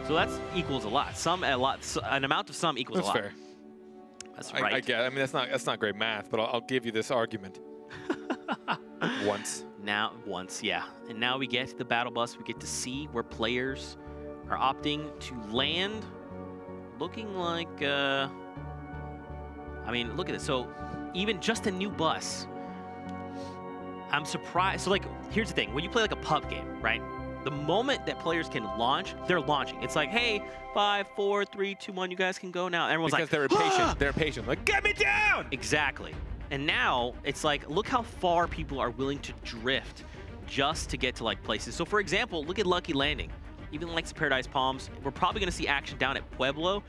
So that equals a lot. An amount of sum equals a lot. That's fair. That's right. I get it. I mean, that's not great math, but I'll give you this argument. Once. Once, yeah. And now we get to the battle bus. We get to see where players are opting to land. Looking like, I mean, look at this. So even just a new bus, I'm surprised. So like, here's the thing. When you play like a pub game, right? The moment that players can launch, they're launching. It's like, hey, 5, 4, 3, 2, 1, you guys can go now. Everyone's because like, they're impatient. They're impatient. Like, get me down! Exactly. And now it's like, look how far people are willing to drift just to get to like places. So for example, look at Lucky Landing. Even like Paradise Palms, we're probably going to see action down at Pueblo.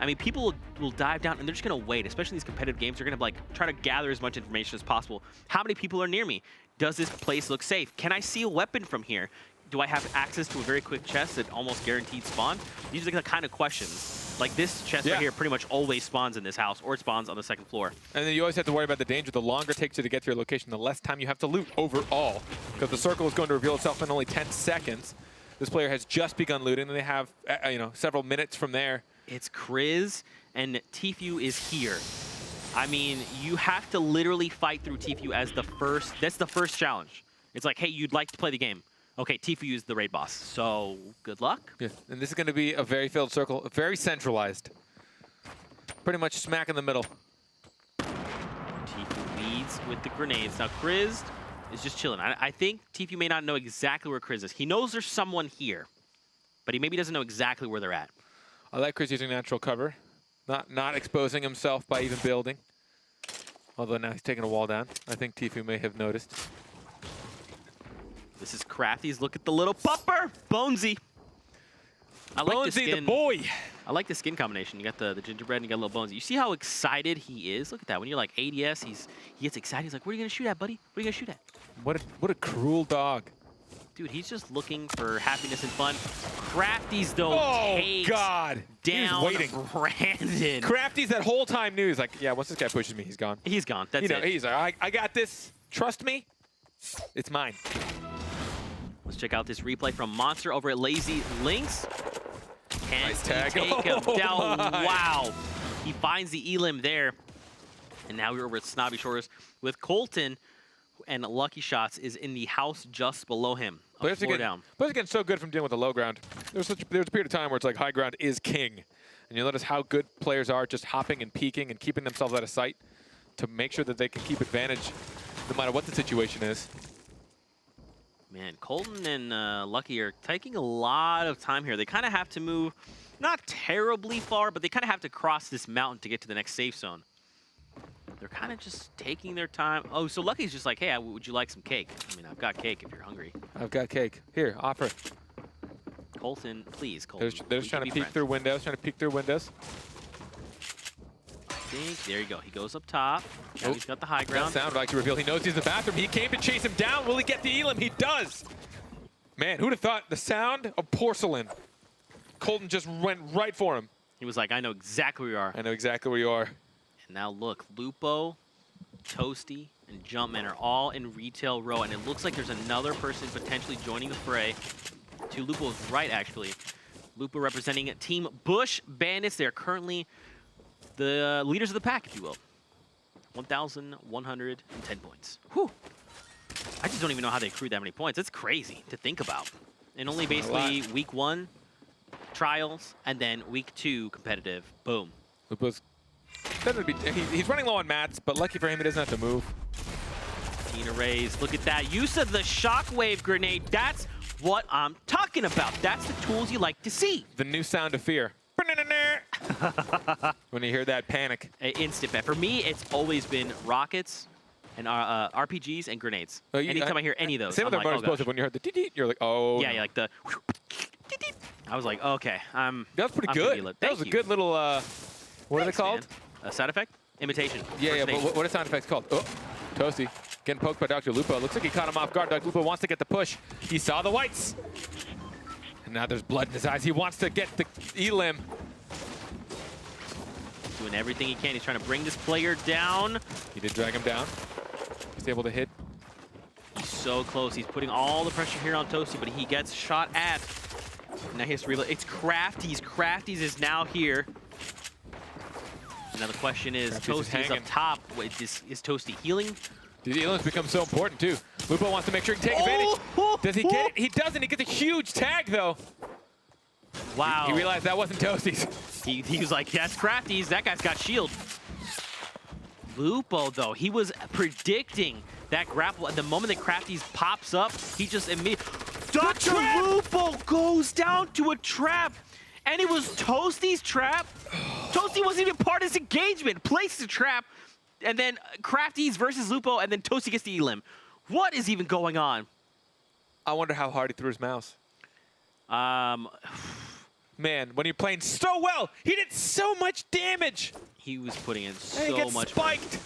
I mean, people will dive down and they're just going to wait, especially in these competitive games. They're going to like try to gather as much information as possible. How many people are near me? Does this place look safe? Can I see a weapon from here? Do I have access to a very quick chest that almost guaranteed spawn? These are the kind of questions. Like this chest right here pretty much always spawns in this house, or it spawns on the second floor. And then you always have to worry about the danger. The longer it takes you to get to your location, the less time you have to loot overall. Because the circle is going to reveal itself in only 10 seconds. This player has just begun looting, and they have several minutes from there. It's Kriz, and Tfue is here. I mean, you have to literally fight through Tfue as the first. That's the first challenge. It's like, hey, you'd like to play the game. Okay, Tfue is the raid boss, so good luck. Yeah, and this is going to be a very filled circle, very centralized. Pretty much smack in the middle. Tfue leads with the grenades. Now, Kriz is just chilling. I think Tfue may not know exactly where Kriz is. He knows there's someone here, but he maybe doesn't know exactly where they're at. I like Kriz using natural cover, not exposing himself by even building. Although now he's taking a wall down. I think Tfue may have noticed. This is Crafty's. Look at the little pupper, Bonesy. I like the skin. The boy. I like the skin combination. You got the gingerbread and you got little Bonesy. You see how excited he is? Look at that. When you're like ADS, he gets excited. He's like, "What are you gonna shoot at, buddy? What are you gonna shoot at?" What a cruel dog. Dude, he's just looking for happiness and fun. Crafty's though takes down Brandon. Crafty's that whole time knew. He's like, yeah, once this guy pushes me, he's gone. He's gone. That's it. He's like, I got this. Trust me. It's mine. Let's check out this replay from Monster over at Lazy Links. Can nice tag. he take him down? Wow. He finds the elim there. And now we're over at Snobby Shores with Colton, and Lucky Shots is in the house just below him. Players are getting so good from dealing with the low ground. There's a period of time where it's like high ground is king. And you notice how good players are just hopping and peeking and keeping themselves out of sight to make sure that they can keep advantage no matter what the situation is. Man, Colton and Lucky are taking a lot of time here. They kind of have to move, not terribly far, but they kind of have to cross this mountain to get to the next safe zone. They're kind of just taking their time. Oh, so Lucky's just like, hey, would you like some cake? I mean, I've got cake if you're hungry. I've got cake. Here, offer. Colton, please, Colton. They're just trying to peek through windows, There you go. He goes up top. Now he's got the high ground. That sound like to reveal he knows he's in the bathroom. He came to chase him down. Will he get the elim? He does. Man, who'd have thought the sound of porcelain? Colton just went right for him. He was like, I know exactly where you are. I know exactly where you are. And now look, Lupo, Toasty, and Jumpman are all in retail row. And it looks like there's another person potentially joining the fray. To Lupo's right, actually. Lupo representing Team Bush Bandits. They're currently the leaders of the pack, if you will. 1,110 points. Whew. I just don't even know how they accrued that many points. It's crazy to think about. And only basically week 1 trials, and then week 2 competitive. Boom. Lupo's he's running low on mats, but lucky for him, he doesn't have to move. Tina Rays, look at that. Use of the shockwave grenade. That's what I'm talking about. That's the tools you like to see. The new sound of fear. When you hear that panic. Instant bet. For me, it's always been rockets and RPGs and grenades. Anytime I hear any of those, same with like, our explosive. When you heard the dee-dee, you're like, oh. Yeah, like the. I was like, okay, that was pretty good. That was a good little. What are they called? A sound effect? Imitation. Yeah, but what are sound effects called? Oh, Toasty getting poked by Dr. Lupo. Looks like he caught him off guard. Dr. Lupo wants to get the push. He saw the whites. And now there's blood in his eyes. He wants to get the elim. Doing everything he can. He's trying to bring this player down. He did drag him down. He's able to hit. He's so close. He's putting all the pressure here on Toasty, but he gets shot at. Now he has to reload. It's Crafties. Crafties is now here. Now the question is, Toasty's up top. Wait, is Toasty healing? These elims become so important too. Lupo wants to make sure he can take advantage. Does he get it? He doesn't. He gets a huge tag though. Wow. He realized that wasn't Toasty's. He was like, that's Crafties. That guy's got shield. Lupo, though, he was predicting that grapple. At the moment that Crafties pops up, he just immediately... Dr. Lupo goes down to a trap. And it was Toasty's trap. Toasty wasn't even part of this engagement. Placed the trap. And then Crafties versus Lupo, and then Toasty gets the elim. What is even going on? I wonder how hard he threw his mouse. Man, when you're playing so well, he did so much damage. He was putting in so he gets much spiked. Pain.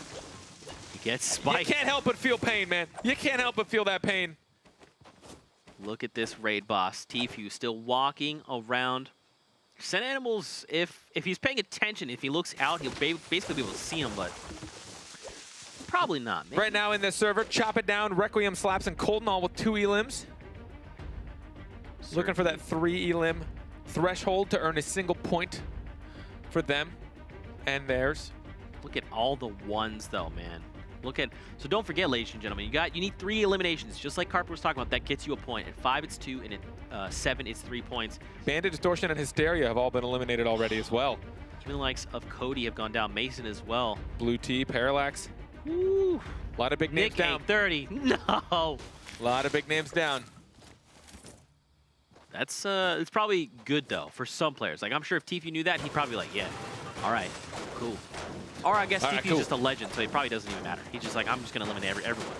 He gets spiked. You can't help but feel pain, man. You can't help but feel that pain. Look at this raid boss. Tfue still walking around. Sand Animals, if he's paying attention, if he looks out, he'll basically be able to see him, but probably not. Maybe. Right now in this server, Chop It Down, Requiem Slaps, and Colton all with 2 elims. Looking for that 3 elim threshold to earn a single point for them and theirs. Look at all the ones, though, man. Look at, so don't forget, ladies and gentlemen, you need 3 eliminations, just like Carper was talking about. That gets you a point. At 5, it's 2, and at 7, it's 3 points. Bandit, Distortion, and Hysteria have all been eliminated already as well. Even the likes of Cody have gone down. Mason as well. Blue T, Parallax. Woo. A lot of big names down. 30. No. A lot of big names down. That's it's probably good though for some players. Like I'm sure if Tfue knew that, he'd probably be like, yeah, all right, cool. Or I guess Tfue's just a legend, so it probably doesn't even matter. He's just like, I'm just gonna eliminate everyone,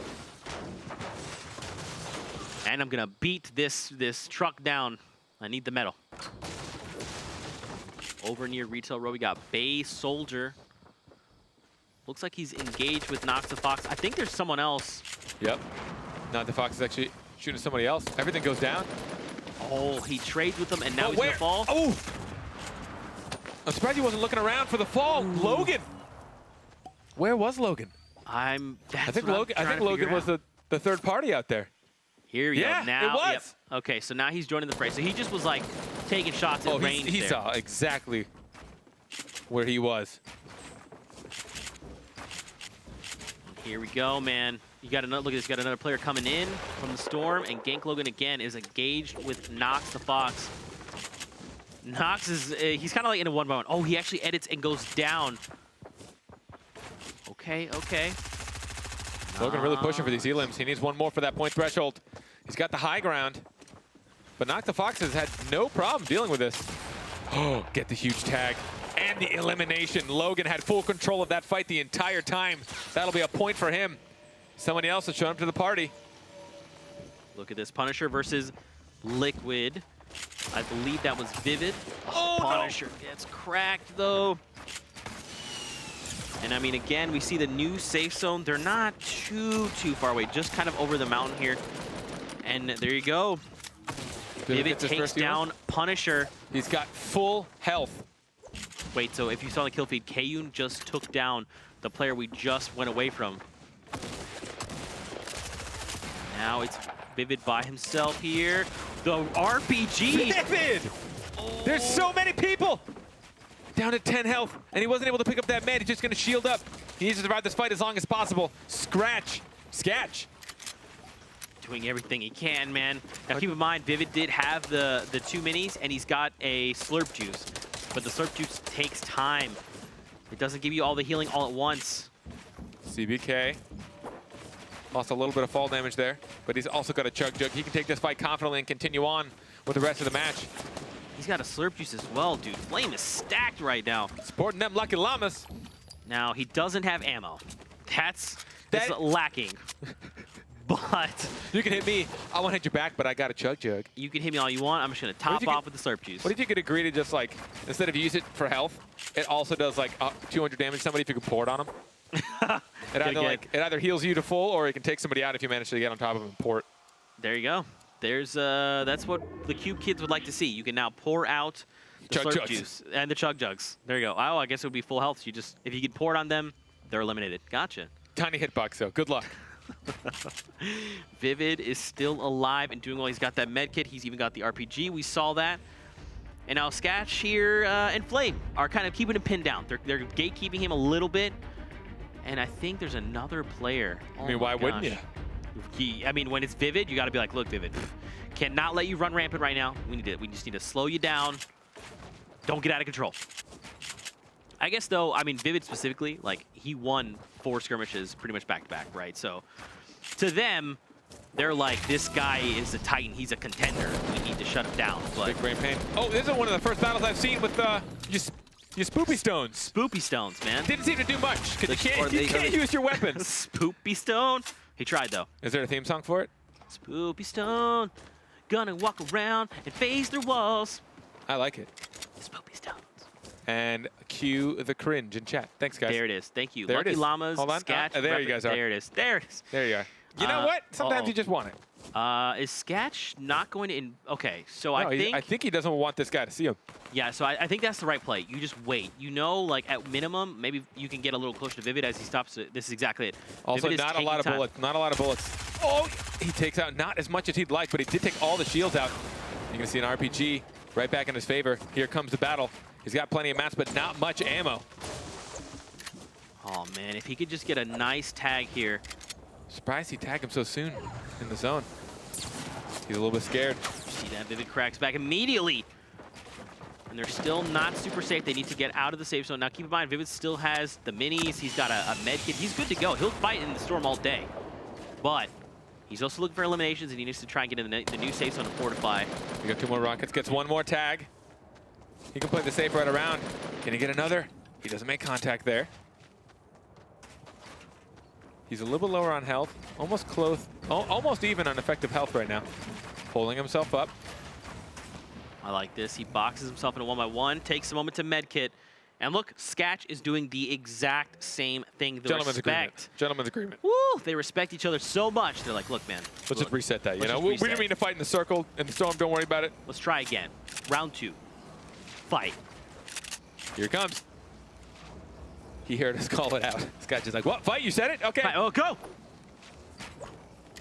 and I'm gonna beat this truck down. I need the medal. Over near Retail Row, we got Bay Soldier. Looks like he's engaged with Nox the Fox. I think there's someone else. Yep. Not the Fox is actually shooting somebody else. Everything goes down. Oh, he trades with them, and now he's gonna fall. Oh! I'm surprised he wasn't looking around for the fall. Ooh. Logan! Where was Logan? I think Logan was the third party out there. Here we go. Now, it was. Yep. Okay, so now he's joining the fray. So he just was like taking shots at range. He saw exactly where he was. Here we go, man. You got another look at this. You got another player coming in from the storm, and Gank Logan again is engaged with Nox the Fox. Nox is he's kind of like in a 1-by-1. Oh, he actually edits and goes down. Okay, okay. Logan really pushing for these elims. He needs one more for that point threshold. He's got the high ground, but Nox the Fox has had no problem dealing with this. Oh, get the huge tag and the elimination. Logan had full control of that fight the entire time. That'll be a point for him. Somebody else has shown up to the party. Look at this. Punisher versus Liquid. I believe that was Vivid. Oh, Punisher gets cracked, though. And, I mean, again, we see the new safe zone. They're not too far away. Just kind of over the mountain here. And there you go. Vivid takes down Punisher. He's got full health. Wait, so if you saw the kill feed, Kayun just took down the player we just went away from. Now it's Vivid by himself here. The RPG! Vivid! Oh. There's so many people! Down to 10 health, and he wasn't able to pick up that med. He's just gonna shield up. He needs to survive this fight as long as possible. Sketch. Doing everything he can, man. Now keep in mind, Vivid did have the 2 minis, and he's got a slurp juice. But the slurp juice takes time. It doesn't give you all the healing all at once. CBK. Lost a little bit of fall damage there, but he's also got a chug jug. He can take this fight confidently and continue on with the rest of the match. He's got a slurp juice as well, dude. Flame is stacked right now. Supporting them Lucky Llamas. Now, he doesn't have ammo. That's lacking. But you can hit me. I want to hit you back, but I got a chug jug. You can hit me all you want. I'm just going to top off with the slurp juice. What if you could agree to just, like, instead of use it for health, it also does, like, 200 damage to somebody if you can pour it on them? It either heals you to full, or it can take somebody out if you manage to get on top of them and pour it. There you go. There's that's what the Cube kids would like to see. You can now pour out the slurp juice and the chug jugs. There you go. Oh, I guess it would be full health. You just, if you can pour it on them, they're eliminated. Gotcha. Tiny hitbox, though. Good luck. Vivid is still alive and doing well. He's got that med kit. He's even got the RPG. We saw that. And now Skatch here and Flame are kind of keeping him pinned down. They're gatekeeping him a little bit. And I think there's another player. Oh, I mean, why wouldn't you? I mean, when it's Vivid, you got to be like, look, Vivid, cannot let you run rampant right now. We just need to slow you down. Don't get out of control. I guess, though, I mean, Vivid specifically, like, he won 4 skirmishes pretty much back-to-back, right? So, to them, they're like, this guy is a Titan. He's a contender. We need to shut him down. But big brain pain. Oh, this is one of the first battles I've seen with your spoopy stones. Spoopy stones, man. Didn't seem to do much, because you can't use your weapons. Spoopy stone. He tried, though. Is there a theme song for it? Spoopy stone. Gonna walk around and phase through walls. I like it. Spoopy stones. And cue the cringe in chat. Thanks, guys. There it is. Thank you. There Lucky it is. Llamas, Hold on. Skatch. There you guys are. There it is. There it is. There you are. You know what? Sometimes you just want it. Is Skatch not going to... Okay, so No, I think he doesn't want this guy to see him. Yeah, so I think that's the right play. You just wait. You know, like, at minimum, maybe you can get a little closer to Vivid as he stops. This is exactly it. Also, Vivid not a lot of bullets. Not a lot of bullets. Oh, he takes out not as much as he'd like, but he did take all the shields out. You're going to see an RPG right back in his favor. Here comes the battle. He's got plenty of mats, but not much ammo. Oh, man, if he could just get a nice tag here. Surprised he tagged him so soon in the zone. He's a little bit scared. See that Vivid cracks back immediately. And they're still not super safe. They need to get out of the safe zone. Now, keep in mind, Vivid still has the minis. He's got a med kit. He's good to go. He'll fight in the storm all day. But he's also looking for eliminations, and he needs to try and get in the new safe zone to fortify. We got 2 more rockets. Gets 1 more tag. He can play the safe right around. Can he get another? He doesn't make contact there. He's a little bit lower on health. Almost close. Almost even on effective health right now. Pulling himself up. I like this. He boxes himself in a 1-by-1, takes a moment to medkit. And look, Skatch is doing the exact same thing. The Gentleman's agreement. Gentleman's agreement. Woo! They respect each other so much. They're like, look, man. Let's just reset that. You know, we didn't mean to fight in the circle, in the storm. Don't worry about it. Let's try again. Round 2. Fight. Here it comes. He heard us call it out. Skatch is like, what? Fight? You said it? Okay. Fight. Oh, go!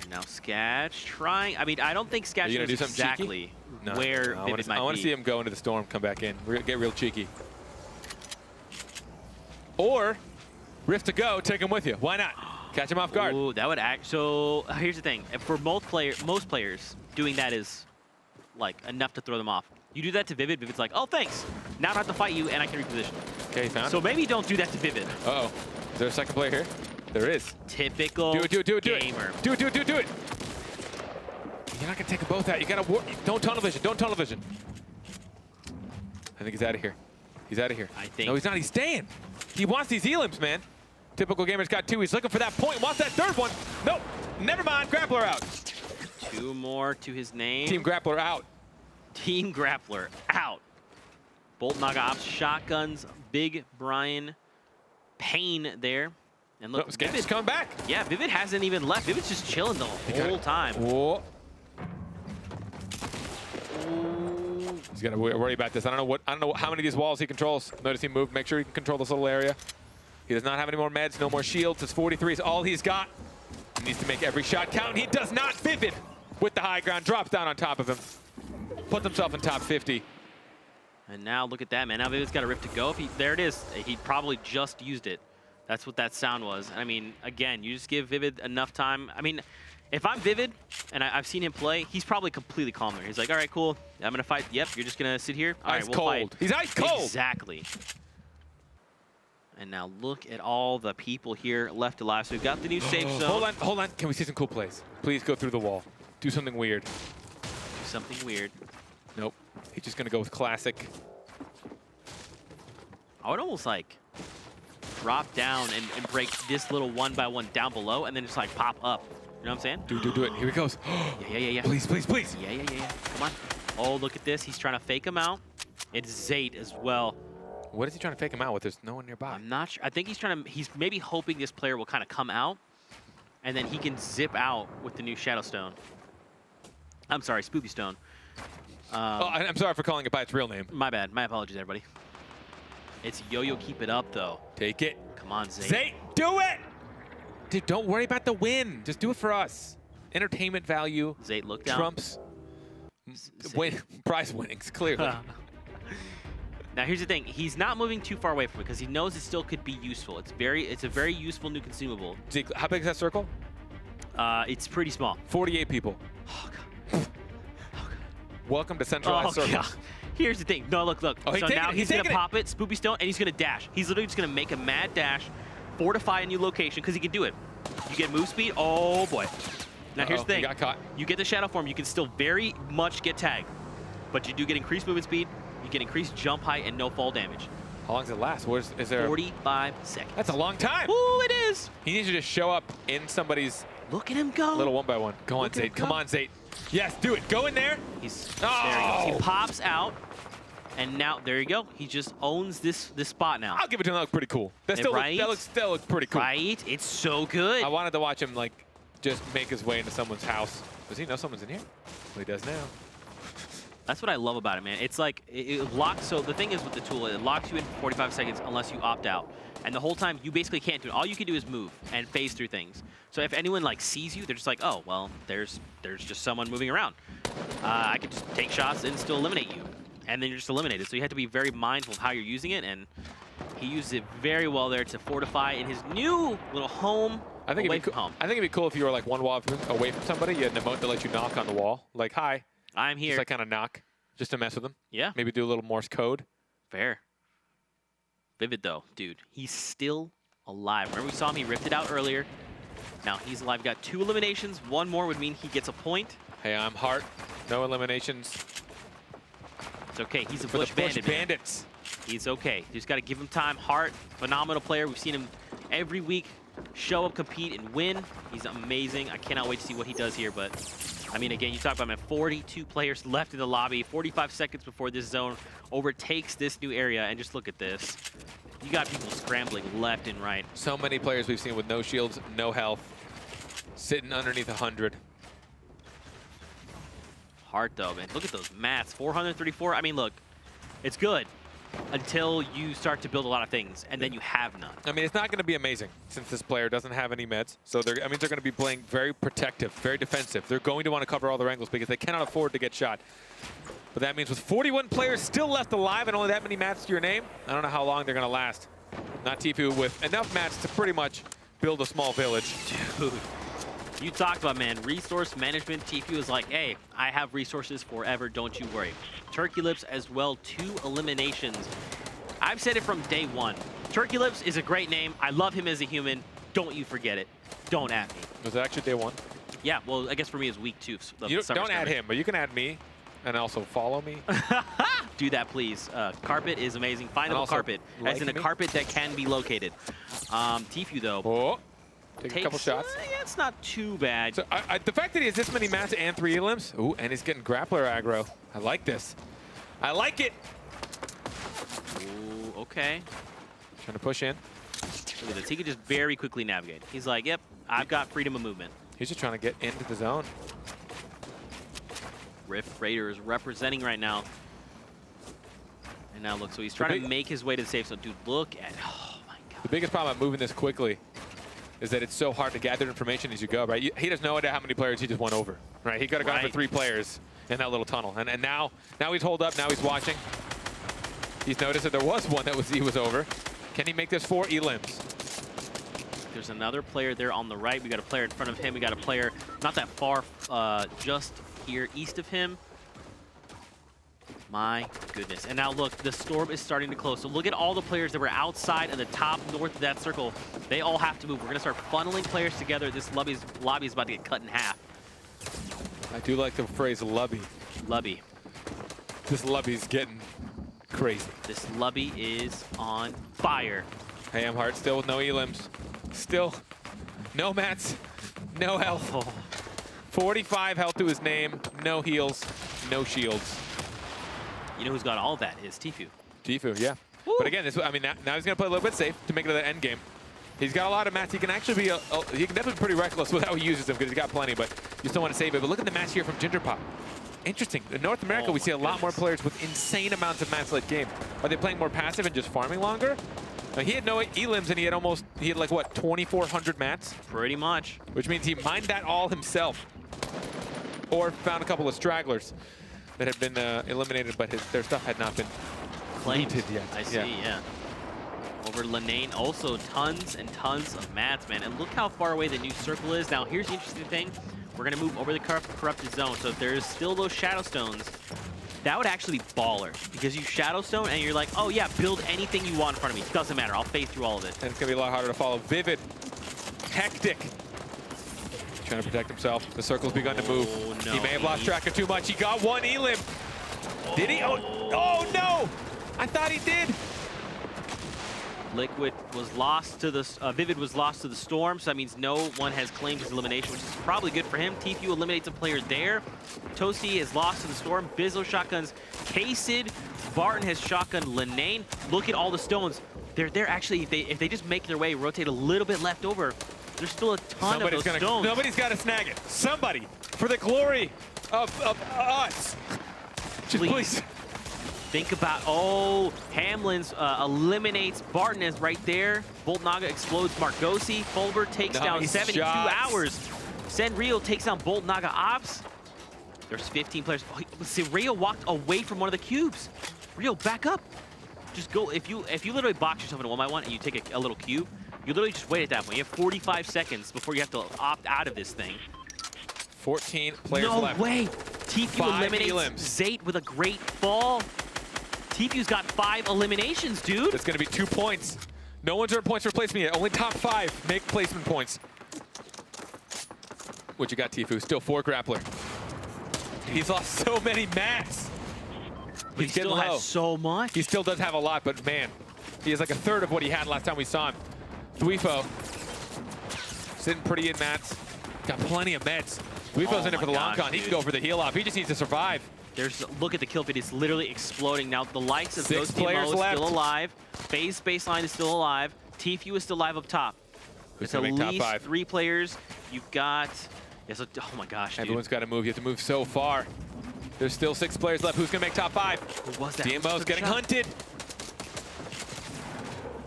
And now Skatch trying. I mean, I don't think Skatch knows exactly where Vivid might be. I want to see him go into the storm, come back in, get real cheeky. Or Rift to go, take him with you. Why not? Catch him off guard. Ooh, that would act. So here's the thing. For most players, doing that is like enough to throw them off. You do that to Vivid, Vivid's like, oh, thanks. Now I don't have to fight you, and I can reposition. Okay, found So maybe don't do that to Vivid. Uh-oh. Is there a second player here? There is. Typical gamer. Do it. Do it. You're not going to take them both out. You got to... Don't tunnel vision. Don't tunnel vision. I think he's out of here. He's out of here. I think... No, he's not. He's staying. He wants these elims, man. Typical gamer's got 2. He's looking for that point. Wants that 3rd one. Nope. Never mind. Grappler out. 2 more to his name. Team Grappler out. Team Grappler out. Bolt Naga Ops, shotguns, Big Brian Payne there. And look, Vivid's coming back. Yeah, Vivid hasn't even left. Vivid's just chilling the whole time. Whoa. He's got to worry about this. I don't know how many of these walls he controls. Notice he moved. Make sure he can control this little area. He does not have any more meds, no more shields. His 43 is all he's got. He needs to make every shot count. He does not. Vivid with the high ground drops down on top of him. Puts himself in top 50. And now look at that, man. Now Vivid's got a Rift to go. There it is. He probably just used it. That's what that sound was. I mean, again, you just give Vivid enough time. I mean, if I'm Vivid and I've seen him play, he's probably completely calm there. He's like, all right, cool. I'm going to fight. Yep, you're just going to sit here. All right, we'll fight. He's ice cold. Exactly. And now look at all the people here left alive. So we've got the new safe zone. Hold on. Can we see some cool plays? Please go through the wall. Do something weird. Something weird. Nope. He's just going to go with classic. I would almost like drop down and break this little 1-by-1 down below and then just like pop up. You know what I'm saying? Do it. Here he goes. Yeah. Please. Yeah. Come on. Oh, look at this. He's trying to fake him out. It's Zayt as well. What is he trying to fake him out with? There's no one nearby. I'm not sure. I think he's maybe hoping this player will kind of come out and then he can zip out with the new Shadow Stone. I'm sorry, Spoopy Stone. I'm sorry for calling it by its real name. My bad. My apologies, everybody. It's Yo-Yo, keep it up, though. Take it. Come on, Zayt. Zayt, do it! Dude, don't worry about the win. Just do it for us. Entertainment value. Zayt, look down. Trumps prize winnings, clearly. Now here's the thing, he's not moving too far away from it because he knows it still could be useful. It's a very useful new consumable. Zeke, how big is that circle? It's pretty small. 48 people. Oh, God. Welcome to centralized circles. God. Here's the thing. No, look. Oh, so now he's going to pop it, Spoopy Stone, and he's going to dash. He's literally just going to make a mad dash, fortify a new location, because he can do it. You get move speed. Oh, boy. Now, here's the thing. He got caught. You get the shadow form. You can still very much get tagged, but you do get increased movement speed. You get increased jump height and no fall damage. How long does it last? Is there 45 seconds. That's a long time. Ooh, it is. He needs to just show up in somebody's Look at him go. little 1x1. Go on, Zayt. Come on, Zayt. Yes, do it. Go in there. There he goes. He pops out, and now there you go. He just owns this spot now. I'll give it to him. That looks pretty cool. That still looks pretty cool. Right? It's so good. I wanted to watch him like just make his way into someone's house. Does he know someone's in here? Well, he does now. That's what I love about it, man. It's like it locks. So the thing is with the tool, it locks you in for 45 seconds unless you opt out. And the whole time, you basically can't do it. All you can do is move and phase through things. So if anyone like sees you, they're just like, oh, well, there's just someone moving around. I could just take shots and still eliminate you. And then you're just eliminated. So you have to be very mindful of how you're using it. And he uses it very well there to fortify in his new little home. I think it'd be cool if you were like one wall away from somebody. You had an emote that let you knock on the wall. Like, hi. I'm here. Just like kind of knock, just to mess with them. Yeah. Maybe do a little Morse code. Fair. Vivid, though, dude. He's still alive. Remember we saw him? He ripped it out earlier. Now he's alive. Got 2 eliminations. 1 more would mean he gets a point. Hey, I'm Hart. No eliminations. It's okay. He's a For Bush the Bush Bandit, Bandits. He's okay. You just got to give him time. Hart, phenomenal player. We've seen him every week show up, compete, and win. He's amazing. I cannot wait to see what he does here. But, I mean, again, you talk about, man, 42 players left in the lobby, 45 seconds before this zone overtakes this new area. And just look at this. You got people scrambling left and right. So many players we've seen with no shields, no health, sitting underneath 100. Hart, though, man. Look at those mats. 434. I mean, look, it's good until you start to build a lot of things, and then you have none. I mean, it's not going to be amazing since this player doesn't have any meds. So they're going to be playing very protective, very defensive. They're going to want to cover all their angles because they cannot afford to get shot. But that means with 41 players still left alive and only that many mats to your name, I don't know how long they're going to last. Not Tfue with enough mats to pretty much build a small village. Dude, you talked about, man, resource management. Tfue is like, hey, I have resources forever, don't you worry. Turkey Lips as well, 2 eliminations. I've said it from day 1. Turkey Lips is a great name. I love him as a human. Don't you forget it. Don't add me. Was it actually day 1? Yeah, well, I guess for me it's week 2. Don't add him, but you can add me and also follow me. Do that, please. Carpet is amazing. Findable carpet, as in a carpet that can be located. Tfue, though. Oh. Take a couple shots. Yeah, it's not too bad. So the fact that he has this many mats and 3 elims, ooh, and he's getting grappler aggro. I like this. I like it. Ooh, okay. Trying to push in. Look at this. He could just very quickly navigate. He's like, yep, I've got freedom of movement. He's just trying to get into the zone. Rift Raider is representing right now. And now look, so he's trying to make his way to the safe zone. Dude, look at, oh my God. The biggest problem about moving this quickly is that it's so hard to gather information as you go, right? He has no idea how many players he just went over, right? He could have gone for 3 players in that little tunnel. And now he's holed up, now he's watching. He's noticed that there was one that he was over. Can he make this 4 elims? There's another player there on the right. We got a player in front of him. We got a player not that far, just here east of him. My goodness. And now look, the storm is starting to close. So look at all the players that were outside of the top north of that circle. They all have to move. We're going to start funneling players together. This lobby is about to get cut in half. I do like the phrase lobby. Lobby. This lobby's getting crazy. This lobby is on fire. Hey, I'm Hart, still with no elims. Still no mats, no health. Oh. 45 health to his name, no heals, no shields. You know who's got all that is Tfue. Tfue, yeah. Woo. But again, now he's going to play a little bit safe to make it to the end game. He's got a lot of mats. He can actually be he can definitely be pretty reckless with how he uses them because he's got plenty, but you still want to save it. But look at the mats here from Ginger Pop. Interesting. In North America, we see a lot more players with insane amounts of mats late game. Are they playing more passive and just farming longer? Now, he had no elims and he had like what, 2,400 mats? Pretty much. Which means he mined that all himself. Or found a couple of stragglers that had been eliminated, but their stuff had not been claims. looted yet. I see, yeah. Over Lanane, also tons and tons of mats, man. And look how far away the new circle is. Now, here's the interesting thing. We're going to move over the corrupted zone. So if there's still those Shadow Stones, that would actually be baller. Because you Shadow Stone and you're like, oh yeah, build anything you want in front of me. Doesn't matter. I'll phase through all of it. And it's going to be a lot harder to follow. Vivid. Hectic. Trying to protect himself. The circle's begun to move. No, He may have lost track of too much. He got one elim. Did he? Oh no! I thought he did. Liquid was lost to the Vivid was lost to the Storm, so that means no one has claimed his elimination, which is probably good for him. Tfue eliminates a player there. Toasty is lost to the Storm. Bizzo shotguns K-Sid. Barton has shotgun Lanane. Look at all the stones. They're actually, if they just make their way, rotate a little bit left over, there's still a ton of those stones. Nobody's got to snag it. Somebody, for the glory of us. Just please. Think about, oh, Hamlin's eliminates Barton is right there. Bolt Naga explodes Margosi. Fulber takes down 72 hours. Senrio takes down Bolt Naga Ops. There's 15 players. Oh, see, Rio walked away from one of the cubes. Rio, back up. Just go, if you literally box yourself in a 1x1 and you take a little cube, you literally just wait at that point. You have 45 seconds before you have to opt out of this thing. 14 players left. No way. Tfue eliminates Zayt with a great fall. Tfue's got 5 eliminations, dude. That's going to be 2 points. No one's earned points for placement yet. Only top 5 make placement points. What you got, Tfue? Still 4 grappler. He's lost so many mats. But he still has so much. He still does have a lot, but man, he has like a third of what he had last time we saw him. Thuifo sitting pretty in mats. Got plenty of meds. Thuifo's in it for the long con. He can go for the heal off. He just needs to survive. Look at the kill feed. It's literally exploding. Now the likes of 6 Ghosty players Mo left. is still alive. FaZe Baseline is still alive. Tfue is still alive up top. Who's It's at gonna make top least 5? 3 players. You've got, yes, oh my gosh, dude. Everyone's got to move. You have to move so far. There's still 6 players left. Who's gonna make top 5? Who was that? DMO's getting hunted.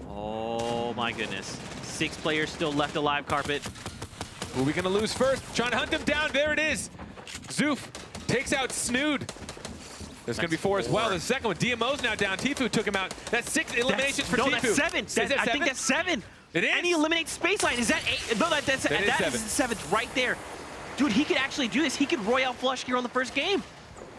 Oh my goodness. 6 players still left alive, Carpet. Who are we gonna lose first? Trying to hunt him down. There it is. Zoof takes out Snood. There's going to be 4 as well. There's the second one. DMO's now down. Tfue took him out. That's 6 eliminations for Tfue. No, that's 7. I think that's 7. It is? And he eliminates Spaceline. Is that 8? No, that is 7th right there. Dude, he could actually do this. He could Royale flush here on the first game.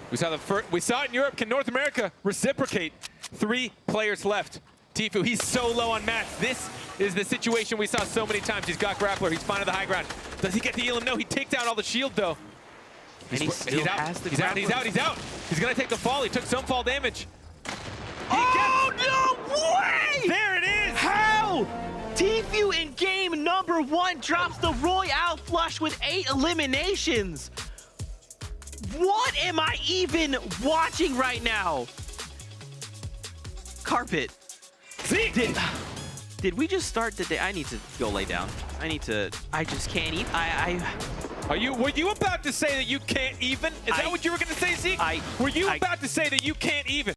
We saw it in Europe. Can North America reciprocate? 3 players left. Tfue, he's so low on mats. This is the situation we saw so many times. He's got grappler. He's finding the high ground. Does he get the elim? No, he takes out all the shield though. And he still has the grappler. He's out. He's gonna take the fall. He took some fall damage. Oh, no way! There it is! How? Tfue in game number 1 drops the Royale flush with 8 eliminations. What am I even watching right now? Carpet. Did we just start the day? I need to go lay down. I just can't eat. Were you about to say that you can't even? Is that what you were gonna say, Zeke? Were you about to say that you can't even?